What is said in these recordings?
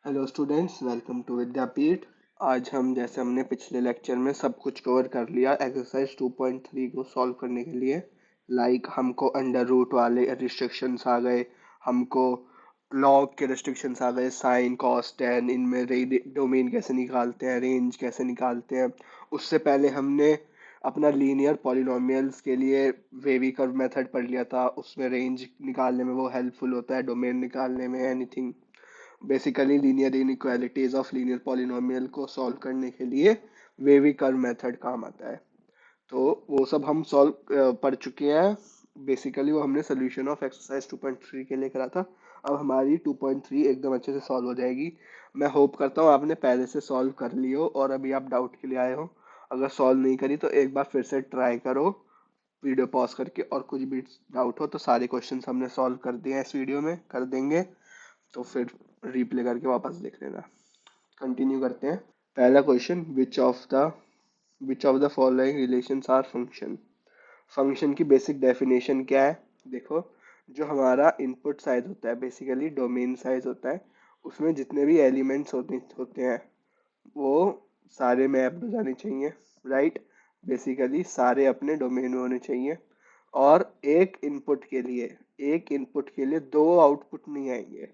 Hello students, welcome to विद्यापीठ। आज हम जैसे हमने पिछले लेक्चर में सब कुछ कवर कर लिया एक्सरसाइज 2.3 को सॉल्व करने के लिए। हमको अंडर रूट वाले रिस्ट्रिक्शंस आ गए, हमको लॉग के रिस्ट्रिक्शंस आ गए, साइन कॉस टेन, इनमें डोमेन कैसे निकालते हैं, रेंज कैसे निकालते हैं। उससे पहले हमने अपना लीनियर पॉलिनोमियल्स के लिए वेवी कर्व मेथड पढ़ लिया था, उसमें रेंज निकालने में वो हेल्पफुल होता है, डोमेन निकालने में anything. Basically linear inequalities of linear polynomial को सॉल्व करने के लिए वेवी कर्व मेथड काम आता है। तो वो सब हम सॉल्व पढ़ चुके हैं। बेसिकली वो हमने सोल्यूशन ऑफ एक्सरसाइज 2.3 के लिए करा था। अब हमारी 2.3 एकदम अच्छे से सॉल्व हो जाएगी। मैं होप करता हूँ आपने पहले से सॉल्व कर ली हो और अभी आप डाउट के लिए आए हो। अगर सॉल्व नहीं करी तो एक बार फिर से ट्राई करो वीडियो पॉज करके, और कुछ भी डाउट हो तो सारे क्वेश्चंस हमने सॉल्व कर दिए हैं, इस वीडियो में कर देंगे, तो फिर रिप्ले करके वापस देख लेना। कंटिन्यू करते हैं। पहला question, which of the following relations are function. Function की बेसिक डेफिनेशन क्या है? देखो, जो हमारा इनपुट साइज होता है, बेसिकली डोमेन साइज होता है, उसमें जितने भी एलिमेंट्स होते हैं वो सारे मैप हो जाने चाहिए, राइट। बेसिकली सारे अपने डोमेन में होने चाहिए। और एक इनपुट के लिए दो आउटपुट नहीं आएंगे।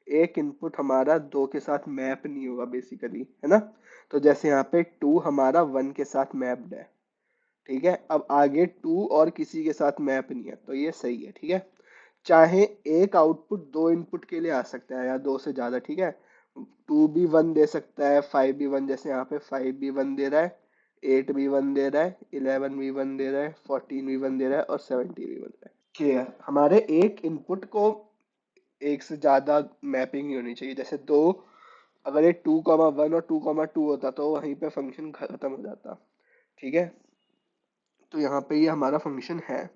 एक इनपुट हमारा दो के साथ मैप नहीं होगा, बेसिकली, है ना। तो जैसे यहाँ पे टू हमारा वन के साथ मैप्ड है, ठीक है। अब आगे टू और किसी के साथ मैप नहीं है, तो ये सही है, ठीक है। चाहे एक आउटपुट दो इनपुट के लिए आ सकता है या दो से ज्यादा, ठीक है। टू भी वन दे सकता है, फाइव भी वन, जैसे यहाँ पे फाइव भी वन दे रहा है, एट भी वन दे रहा है, इलेवन भी वन दे रहा है, फोर्टीन भी वन दे रहा है और सेवनटीन भी वन दे रहा है। क्लियर? हमारे एक इनपुट को एक से ज्यादा मैपिंग नहीं होनी चाहिए। जैसे दो, अगर ये 2,1 और 2,2 होता तो वहीं पे फंक्शन खत्म हो जाता, ठीक है। तो यहाँ पे ये हमारा फंक्शन है,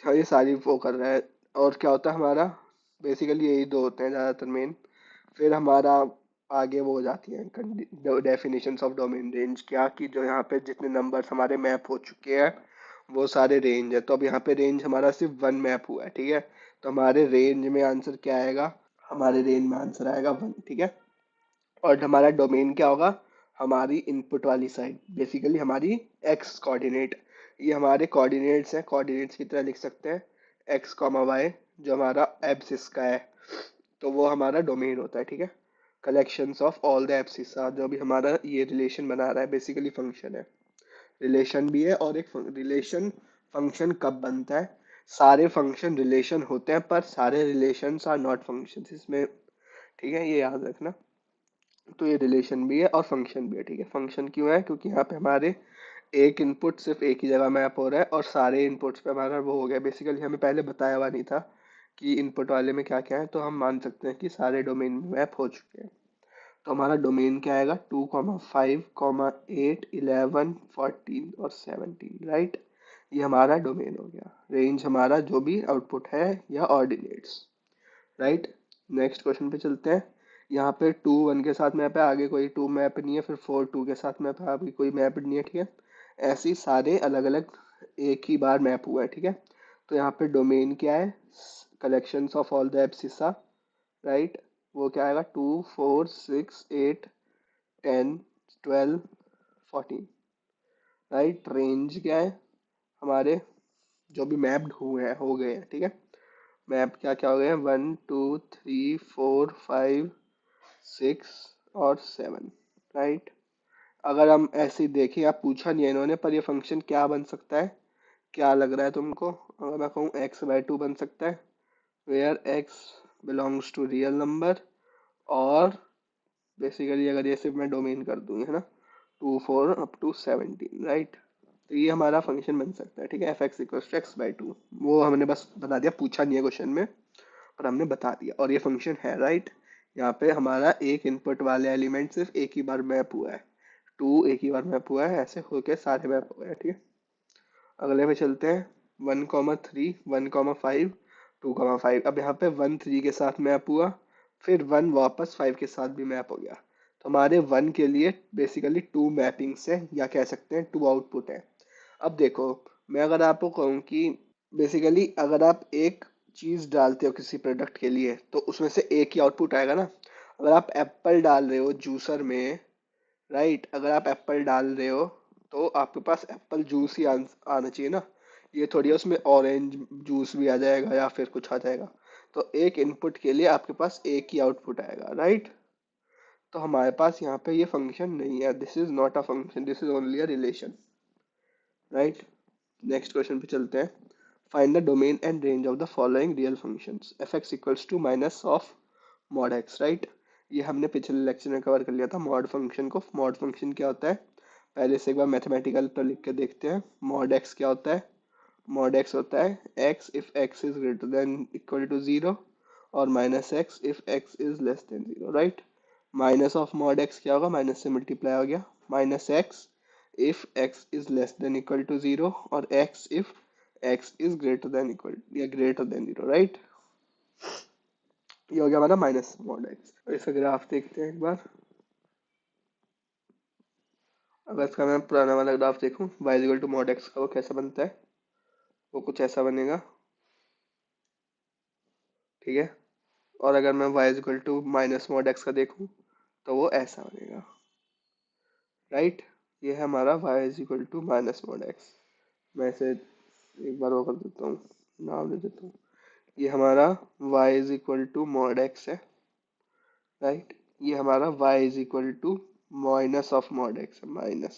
क्या ये सारी वो कर रहा है। और क्या होता है हमारा, बेसिकली यही दो होते हैं ज़्यादातर मेन। फिर हमारा आगे वो हो जाती है डेफिनेशंस ऑफ डोमेन रेंज, क्या कि जो यहाँ पे जितने नंबर्स हमारे मैप हो चुके हैं वो सारे रेंज है। तो अब यहाँ पे रेंज हमारा सिर्फ वन मैप हुआ है, ठीक है। तो हमारे रेंज में आंसर क्या आएगा? हमारे रेंज में आंसर आएगा वन, ठीक है। और हमारा डोमेन क्या होगा? हमारी इनपुट वाली साइड, बेसिकली हमारी एक्स कोऑर्डिनेट। ये हमारे कोऑर्डिनेट्स हैं, कोऑर्डिनेट्स की तरह लिख सकते हैं एक्स कॉमा वाई, जो हमारा एब्सिस का है। तो वो हमारा डोमेन होता है, ठीक है। Collections of all the abscissa, जो भी हमारा ये रिलेशन बना रहा है, बेसिकली फंक्शन है, रिलेशन भी है। और एक रिलेशन फंक्शन कब बनता है? सारे फंक्शन रिलेशन होते हैं पर सारे रिलेशंस आर नॉट फंक्शंस इसमें, ठीक है, ये याद रखना। तो ये रिलेशन भी है और फंक्शन भी है, ठीक है। फंक्शन क्यों है? क्योंकि यहाँ पे हमारे एक इनपुट सिर्फ एक ही जगह मैप हो रहा है और सारे इनपुट्स पे हमारा वो हो गया। बेसिकली हमें पहले बताया हुआ नहीं था कि इनपुट वाले में क्या क्या है, तो हम मान सकते हैं कि सारे डोमेन में मैप हो चुके हैं। तो हमारा डोमेन क्या आएगा? 2,5,8,11,14 और 17, राइट। ये हमारा डोमेन हो गया। रेंज हमारा जो भी आउटपुट है या ऑर्डिनेट्स, राइट। नेक्स्ट क्वेश्चन पे चलते हैं। यहाँ पे टू वन के साथ मैप है, आगे कोई टू मैप नहीं है, फिर फोर टू के साथ मैप है, आगे कोई मैप नहीं है, ठीक है। ऐसे ही सारे अलग अलग एक ही बार मैप हुआ है, ठीक है। तो यहाँ पे डोमेन क्या है? Collections of all the abscissa, right. वो क्या आएगा? 2, 4, 6, 8, 10, 12, 14, राइट। रेंज क्या है? हमारे जो भी मैप्ड हुए हैं हो गए हैं, ठीक है। मैप क्या क्या हो गए हैं? 1, 2, 3, 4, 5, 6 और 7, राइट। अगर हम ऐसे ही देखें, आप पूछा नहीं है इन्होंने, पर ये फंक्शन क्या बन सकता है? क्या लग रहा है तुमको? अगर मैं कहूँ x/2 बन सकता है, where x belongs to real number. और बेसिकली अगर ये सिर्फ मैं डोमेन कर दूँ, है ना, 2, 4 up to 17, राइट। तो ये हमारा फंक्शन बन सकता है, ठीक है। f(x)=x/2, वो हमने बस बता दिया, पूछा नहीं है क्वेश्चन में, पर हमने बता दिया। और ये फंक्शन है, राइट। यहाँ पे हमारा एक इनपुट वाले एलिमेंट सिर्फ एक ही बार मैप हुआ है, टू एक ही बार मैप हुआ है, ऐसे होके सारे मैप हो गए, ठीक है। अगले पे चलते हैं। 1,3, 1,5, 2,5। अब यहाँ पे 1, 3 के साथ मैप हुआ, फिर 1 वापस 5 के साथ भी मैप हो गया। तो हमारे 1 के लिए बेसिकली टू मैपिंग्स है, या कह सकते हैं टू आउटपुट है। अब देखो, मैं अगर आपको कहूँ कि बेसिकली अगर आप एक चीज डालते हो किसी प्रोडक्ट के लिए, तो उसमें से एक ही आउटपुट आएगा ना। अगर आप एप्पल डाल रहे हो जूसर में, राइट, अगर आप एप्पल डाल रहे हो तो आपके पास एप्पल जूस ही आना चाहिए ना। ये थोड़ी है उसमें ऑरेंज जूस भी आ जाएगा या फिर कुछ आ जाएगा। तो एक इनपुट के लिए आपके पास एक ही आउटपुट आएगा, राइट। तो हमारे पास यहाँ पे ये फंक्शन नहीं है, this is not a function, this is only a relation, right. Next question पे चलते हैं। Find the domain and range of the following real functions f x equals to minus of mod x, right. ये हमने पिछले lecture में cover कर लिया था मॉड फंक्शन को। मॉड फंक्शन क्या होता है, पहले से एक बार मैथमेटिकल पर लिख के देखते हैं। मॉड एक्स क्या होता है, मॉड एक्स होता है x if x is greater than equal to zero, और minus x if x is less than zero, right. Minus of mod x क्या होगा, माइनस से मल्टीप्लाई हो गया, minus x if x is less than equal to zero, और x if x is greater than equal या greater than zero, right. ये हो गया हमारा माइनस मॉड एक्स। इसका ग्राफ देखते हैं एक बार। अगर इसका मैं पुराना वाला ग्राफ देखूं y equal to mod x का, वो कैसा बनता है, वो कुछ ऐसा बनेगा, ठीक है। और अगर मैं y equal to minus mod x का देखूं तो वो ऐसा बनेगा, राइट। ये है हमारा y equal to minus mod x. मैं इसे एक बार वो कर देता हूँ, नाम दे देता हूँ। ये हमारा y is equal to mod x है, राइट। ये हमारा y is equal to minus of mod x है, minus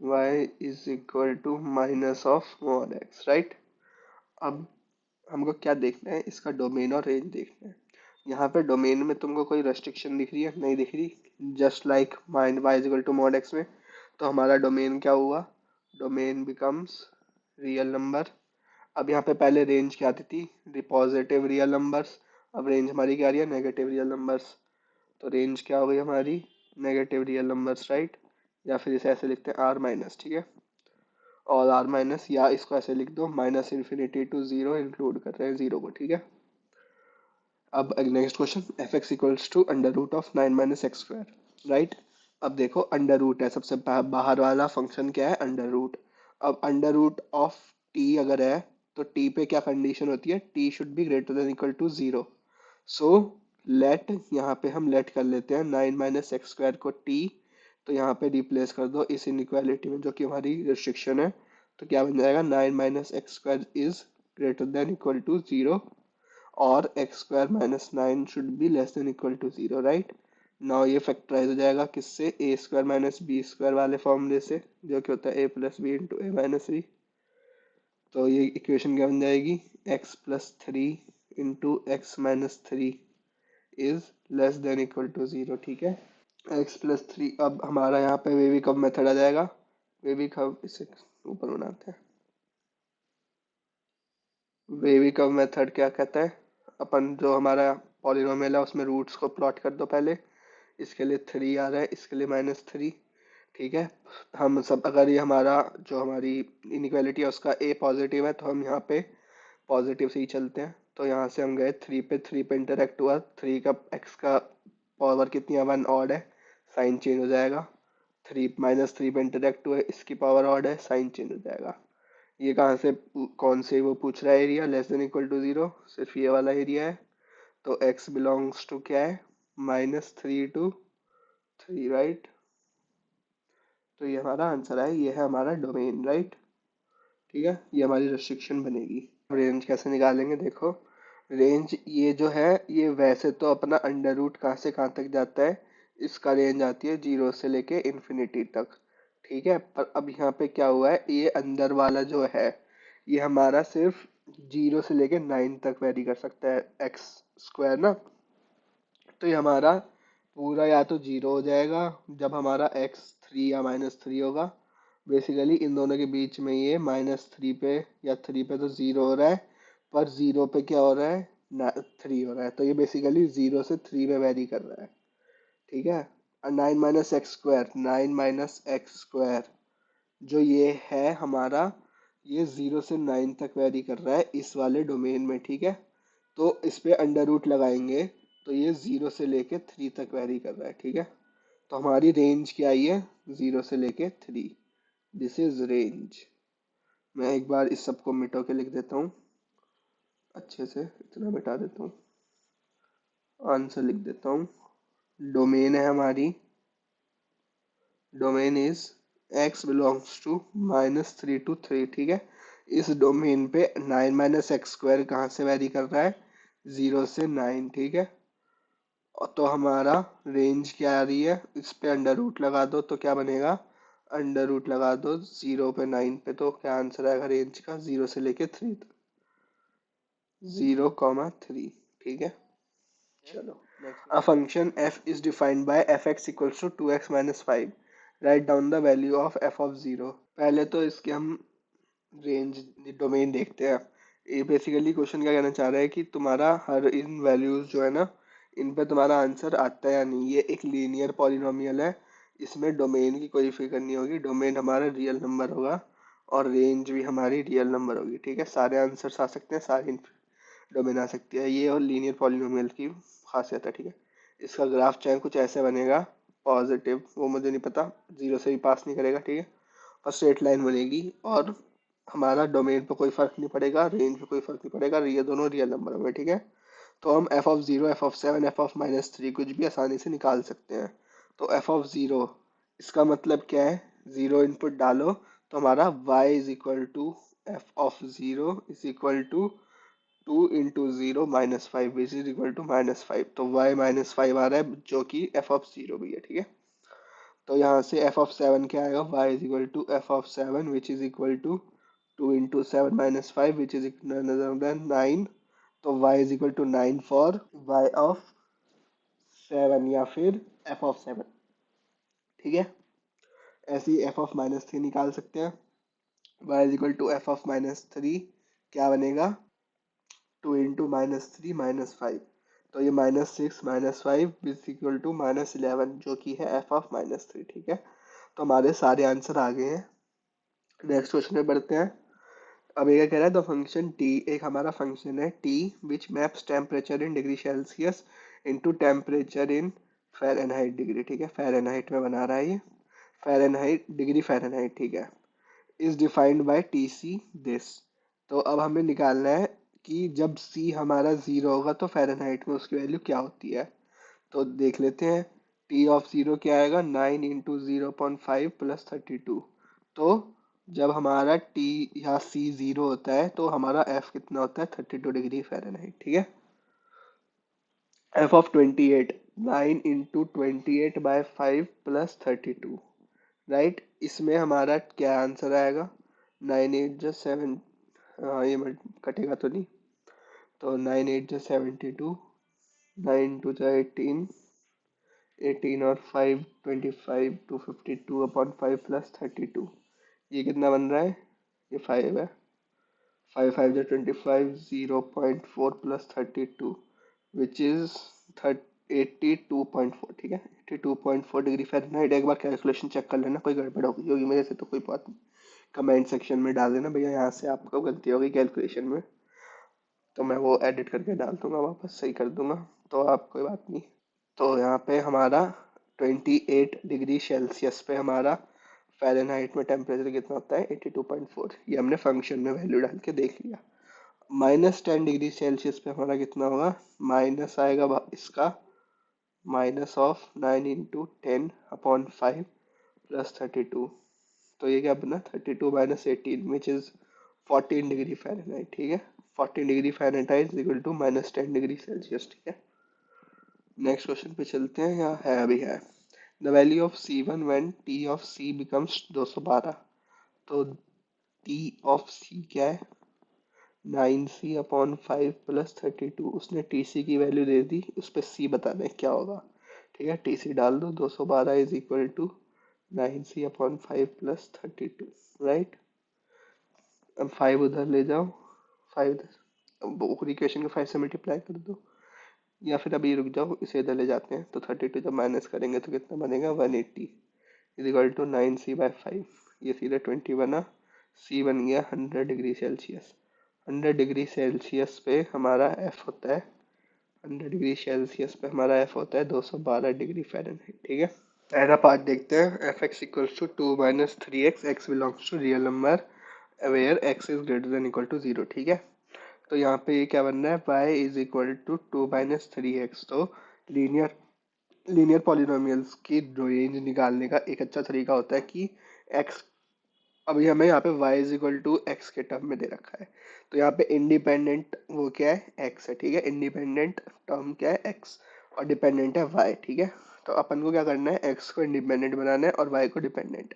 y is equal to minus of mod x, right. अब हमको क्या देखना है, इसका डोमेन और रेंज देखना है। यहाँ पे डोमेन में तुमको कोई रेस्ट्रिक्शन दिख रही है, नहीं दिख रही, just like mine y is equal to mod x में। तो हमारा डोमेन क्या हुआ, डोमेन बिकम्स रियल नंबर। अब यहाँ पे पहले रेंज क्या आती थी, पॉजिटिव रियल नंबर्स। अब रेंज हमारी क्या आ रही है, नेगेटिव रियल नंबर्स। तो रेंज क्या हो गई हमारी, नेगेटिव रियल नंबर्स, राइट। या फिर इसे ऐसे लिखते हैं आर माइनस, ठीक है। और आर माइनस, या इसको ऐसे लिख दो minus infinity to zero, include कर रहे हैं जीरो को, ठीक है। अब next question, f x equals to under root of nine minus x square, right. अब देखो अंडर रूट है, सबसे बाहर वाला फंक्शन क्या है, अंडर रूट। अब अंडर रूट ऑफ टी अगर है तो टी पे क्या कंडीशन होती है, t should be greater than equal to zero. So let, यहाँ पे हम लेट कर लेते हैं नाइन माइनस एक्स स्क्वायर को टी। तो यहाँ पे रिप्लेस कर दो इस इनइक्वालिटी में जो कि हमारी रिस्ट्रिक्शन है। तो क्या बन जाएगा, nine minus x square is greater than equal to zero, और x square minus nine should be less than equal to zero, right. Now ये फैक्टराइज हो जाएगा किससे, a square minus b square वाले फॉर्मूले से, जो कि होता है a plus b into a minus b. तो ये इक्वेशन क्या बन जाएगी, x plus three into x minus three is less than equal to zero, ठीक है। एक्स प्लस थ्री, अब हमारा यहाँ पे वेवी कब मेथड आ जाएगा, वेवी कब, इसे ऊपर बनाते हैं। वेवी कर्व मेथड क्या कहता है, अपन जो हमारा पॉलिनोमियल है उसमें रूट्स को प्लॉट कर दो पहले। इसके लिए थ्री आ रहा है, इसके लिए माइनस थ्री, ठीक है। हम सब, अगर ये हमारा जो हमारी इनइक्वालिटी है उसका ए पॉजिटिव है तो हम यहाँ पे पॉजिटिव से ही चलते हैं। तो यहाँ से हम गए थ्री पे, थ्री पे इंटरेक्ट हुआ, थ्री का एक्स का पावर कितनी है, वन ऑड है, साइन चेंज हो जाएगा। थ्री माइनस थ्री पे इंटरेक्ट हुआ, इसकी पावर ऑड है, साइन चेंज हो जाएगा। ये कहाँ से, कौन से वो पूछ रहा है area, less than equal to zero, सिर्फ ये वाला एरिया है। तो x बिलोंग्स टू क्या है, minus three to three, right. तो ये हमारा आंसर है, ये है हमारा डोमेन, राइट, ठीक है। ये हमारी रेस्ट्रिक्शन बनेगी। रेंज कैसे निकालेंगे, देखो रेंज ये जो है, ये वैसे तो अपना अंडर रूट कहाँ से कहाँ तक जाता है, इसका रेंज आती है जीरो से लेके इन्फिनिटी तक, ठीक है। पर अब यहाँ पे क्या हुआ है, ये अंदर वाला जो है ये हमारा सिर्फ जीरो से लेके नाइन तक वेरी कर सकता है, एक्स स्क्वायर ना। तो ये हमारा पूरा या तो जीरो हो जाएगा जब हमारा एक्स थ्री या माइनस थ्री होगा। बेसिकली इन दोनों के बीच में ये माइनस थ्री पे या थ्री पे तो जीरो हो रहा है, पर जीरो पे क्या हो रहा है, थ्री हो रहा है। तो ये बेसिकली जीरो से थ्री में वेरी कर रहा है, ठीक है। Nine minus x square, nine minus x square जो ये है हमारा, ये जीरो से नाइन तक वेरी कर रहा है इस वाले डोमेन में, ठीक है। तो इस पे अंडर रूट लगाएंगे तो ये जीरो से लेके थ्री तक वेरी कर रहा है, ठीक है। तो हमारी रेंज क्या आई है, जीरो से लेके थ्री, दिस इज रेंज। मैं एक बार इस सबको मिटो के लिख देता हूँ। अच्छे से इतना मिटा देता हूँ, आंसर लिख देता हूँ। डोमेन है हमारी, domain is x belongs to -3 to 3, ठीक है। इस डोमेन पे 9 - x² कहाँ से वैरी कर रहा है, 0 से 9, ठीक है। तो हमारा रेंज क्या आ रही है, इस पे अंडर रूट लगा दो तो क्या बनेगा, अंडर रूट लगा दो 0 पे 9 पे, तो क्या आंसर आएगा रेंज का, 0 से लेके 3 तक, 0, 3, ठीक है। चलो next, a function f is defined by fx equals to 2x - 5, write down the value of f(0)। पहले तो इसके हम रेंज डोमेन देखते हैं। ये बेसिकली क्वेश्चन क्या कहना चाह रहा है कि तुम्हारा हर इन वैल्यूज जो है ना, इन पे तुम्हारा आंसर आता है या नहीं। ये एक लीनियर पॉलिनोमियल है, इसमें डोमेन की कोई फिक्र नहीं होगी, डोमेन हमारा रियल नंबर होगा और रेंज भी हमारी रियल नंबर होगी, ठीक है। सारे आंसर्स आ सकते हैं, सारी डोमेन आ सकती है, ये और लीनियर पॉलिनोमियल की खासियत है, ठीक है। इसका ग्राफ चाहे कुछ ऐसे बनेगा, पॉजिटिव, वो मुझे नहीं पता, जीरो से भी पास नहीं करेगा, ठीक है, और स्ट्रेट लाइन बनेगी, और हमारा डोमेन पे कोई फर्क नहीं पड़ेगा, रेंज पे कोई फर्क नहीं पड़ेगा, ये दोनों रियल नंबर होंगे, ठीक है। तो हम f(0), f(7), f(-3) कुछ भी आसानी से निकाल सकते हैं। तो f(0), इसका मतलब क्या है, जीरो इनपुट डालो तो हमारा y is equal to f(0) is equal to 2 × 0 - 5 which is equal to -5, तो y -5 आ रहा है जो कि f(0) भी है, ठीक है। तो यहाँ से f(7) क्या आएगा, y is equal to f(7) which is equal to 2 × 7 - 5 which is equal to 9, तो y is equal to 9 for y(7) या फिर f(7), ठीक है। ऐसे ही f(-3) निकाल सकते हैं, y is equal to f(-3), क्या बनेगा, 2 × -3 - 5, तो ये -6 -5 इज इक्वल टू -11 जो कि है f(-3), ठीक है। तो हमारे सारे आंसर आ गए हैं। नेक्स्ट क्वेश्चन में बढ़ते हैं। अब ये क्या कह रहा है, द फंक्शन t, एक हमारा फंक्शन है t which maps temperature in degree Celsius into temperature in Fahrenheit degree, ठीक है। फ़ारेनहाइट में बना रहा है ये, फ़ारेनहाइट डिग्री फ़ारेनहाइट, ठीक है। Is defined bye T see this, तो अब हमें निकालना है कि जब c हमारा 0 होगा तो फ़ारेनहाइट में उसकी वैल्यू क्या होती है। तो देख लेते हैं, t(0) क्या आएगा, 9 × 0.5 + 32, तो जब हमारा t या c 0 होता है तो हमारा f कितना होता है, 32 डिग्री फ़ारेनहाइट, ठीक है। f(28), 9 × 28/5 + 32, right. इसमें हमारा क्या आंसर आएगा, 9 8 × 7, हाँ ये कटेगा तो नहीं, तो 9 8 × 72, 9 2 × 18, 18 और 5 25, 252/5 + 32, ये कितना बन रहा है, ये 5 है, 5 5 × 25, 0.4 + 32 विच इज 82.4, ठीक है। 82.4 डिग्री फ़ारेनहाइट। एक बार कैलकुलेशन चेक कर लेना, कोई गड़बड़ होगी होगी मेरे से तो कोई बात नहीं, कमेंट सेक्शन में डाल देना भैया यहाँ से आपको गलती होगी कैलकुलेशन में, तो मैं वो एडिट करके डाल दूंगा, वापस सही कर दूंगा, तो आप कोई बात नहीं। तो यहाँ पे हमारा 28 डिग्री सेल्सियस पे हमारा फ़ारेनहाइट में टेम्परेचर कितना होता है, 82.4, ये हमने फंक्शन में वैल्यू डाल के देख लिया। -10 डिग्री सेल्सियस पे हमारा कितना होगा, माइनस आएगा इसका, -9 × 10/5 + 32, तो ये क्या बना, 32 - 18 विच इज 14 डिग्री फ़ारेनहाइट, ठीक है। 14 degree Fahrenheit is equal to -10 degree Celsius, ठीक है। नेक्स्ट क्वेश्चन पे चलते हैं, यहाँ है अभी है, the value of C1 when T of C becomes 212, तो T ऑफ C क्या है, 9C/5 + 32, उसने टी सी की वैल्यू दे दी, उस पर C बताना है क्या होगा, ठीक है। टी सी डाल दो, 212 is equal to 9C/5 + 32, right. अब 5 उधर ले जाओ, 5 ऊपरी इक्वेशन को 5 से मल्टीप्लाई कर दो, या फिर अभी रुक जाओ, इसे इधर ले जाते हैं, तो 32 जब माइनस करेंगे तो कितना बनेगा, 180 इज इक्वल टू 9C/5, ये सीधा 20 बना, C बन गया 100 डिग्री सेल्सियस। 100 डिग्री सेल्सियस पे हमारा F होता है, 100 डिग्री सेल्सियस पे हमारा F होता है 212 डिग्री फ़ारेनहाइट, ठीक है। पहला पार्ट देखते हैं, f(x = 2 - 3x, x belongs to real number where x is greater than equal to 0, ठीक है। तो यहाँ पे ये क्या बन रहा है, y is equal to 2 - 3x। तो लीनियर लीनियर पॉलिनोमियल्स की रेंज निकालने का एक अच्छा तरीका होता है कि x, अभी हमें यहाँ पे y is equal to x के टर्म में दे रखा है, तो यहाँ पे इंडिपेंडेंट वो क्या है, x है, ठीक है। इंडिपेंडेंट टर्म क्या है, x, और डिपेंडेंट है y, ठीक है। तो अपन को क्या करना है, x को इंडिपेंडेंट बनाना है और y को डिपेंडेंट।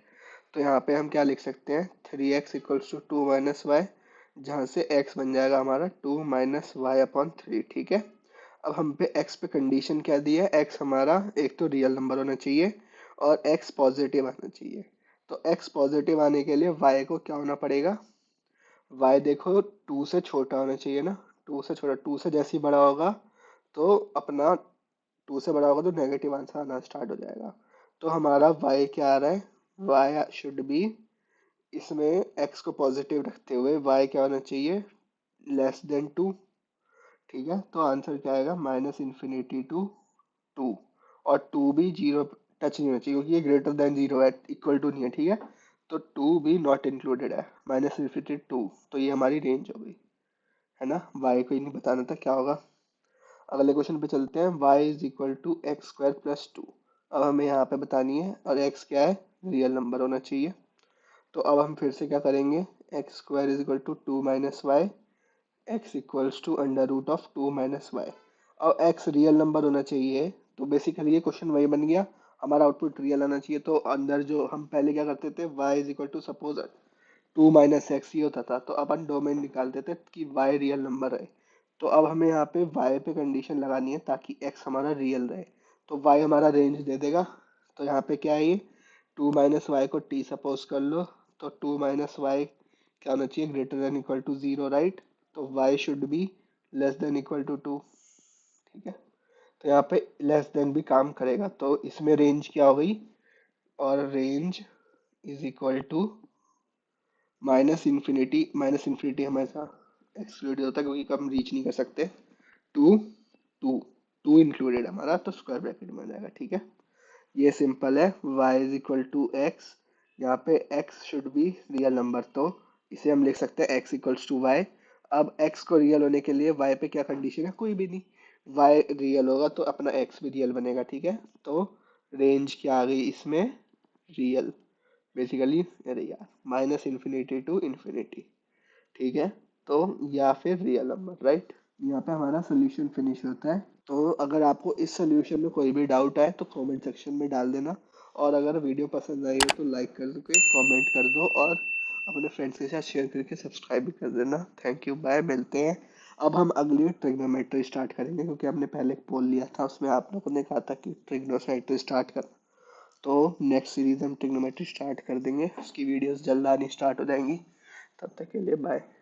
तो यहाँ पे हम क्या लिख सकते हैं, 3x इक्वल्स टू 2 - y, जहाँ से x बन जाएगा हमारा 2 - y/3, ठीक है। अब हम पे x पे कंडीशन क्या दी है, x हमारा एक तो रियल नंबर होना चाहिए और x पॉजिटिव आना चाहिए। तो x पॉजिटिव आने के लिए y को क्या होना पड़ेगा, y देखो 2 से छोटा होना चाहिए ना, 2 से छोटा, 2 से जैसे ही बड़ा होगा तो अपना 2 से बड़ा होगा तो नेगेटिव आंसर आना स्टार्ट हो जाएगा। तो हमारा y क्या आ रहा है, y शुड बी, इसमें x को पॉजिटिव रखते हुए y क्या होना चाहिए, <<2, ठीक है। तो आंसर क्या आएगा, -∞ to 2, और 2 भी जीरो टच नहीं होना चाहिए क्योंकि ये ग्रेटर देन जीरो है, इक्वल टू नहीं है, ठीक है। तो 2 भी नॉट इंक्लूडेड है, -∞ to 2। तो ये हमारी रेंज हो गई, है ना। y को ही नहीं बताना था क्या होगा। अगले क्वेश्चन पे चलते हैं, y is equal to x² + 2। अब हमें यहाँ पे बतानी है और x क्या है, रियल नंबर होना चाहिए। तो अब हम फिर से क्या करेंगे, x² is equal to 2 - y, x equals to √2 - y। और x रियल नंबर होना चाहिए, तो बेसिकली ये क्वेश्चन वही बन गया, हमारा आउटपुट रियल आना चाहिए। तो अंदर जो हम पहले क्या करते थे, y is equal to suppose 2 - x ही होता था, तो अपन डोमेन निकालते थे कि y रियल नंबर है। तो अब हमें यहाँ पे y पे कंडीशन लगानी है ताकि x हमारा रियल रहे। तो y हमारा रेंज दे देगा। तो यहाँ पे क्या है, ये 2 - y को t सपोज कर लो, तो 2 - y क्या होना चाहिए, greater than equal to 0, right. तो y should be less than equal to 2, ठीक है। तो यहाँ पे लेस देन भी काम करेगा, तो इसमें रेंज क्या हो गई, और रेंज इज इक्वल टू -∞ हमेशा एक्सक्लूड होता है क्योंकि हम रीच नहीं कर सकते, टू टू टू इंक्लूडेड हमारा, तो स्क्वायर ब्रैकेट में आ जाएगा, ठीक है। ये सिंपल है, y is equal to x, यहाँ पे x should be real number, तो इसे हम लिख सकते हैं x इक्वल्स टू वाई। अब x को रियल होने के लिए y पे क्या कंडीशन है, कोई भी नहीं, y रियल होगा तो अपना x भी रियल बनेगा, ठीक है। तो रेंज क्या आ गई इसमें, रियल, बेसिकली, अरे यार, -∞ to ∞, ठीक है। तो या फिर रियल नंबर, राइट। यहाँ पे हमारा सोल्यूशन फिनिश होता है। तो अगर आपको इस सोल्यूशन में कोई भी डाउट आए तो कमेंट सेक्शन में डाल देना, और अगर वीडियो पसंद आई हो तो लाइक करके कमेंट कर दो, और अपने फ्रेंड्स के साथ शेयर करके सब्सक्राइब भी कर देना। थैंक यू, बाय, मिलते हैं। अब हम अगली ट्रिग्नोमेट्री स्टार्ट करेंगे क्योंकि हमने पहले एक पोल लिया था, उसमें आप लोगों ने कहा था कि ट्रिग्नोमेट्री स्टार्ट कर, तो नेक्स्ट सीरीज हम ट्रिग्नोमेट्री स्टार्ट कर देंगे, उसकी वीडियोस जल्द आनी स्टार्ट हो जाएंगी। तब तक के लिए बाय।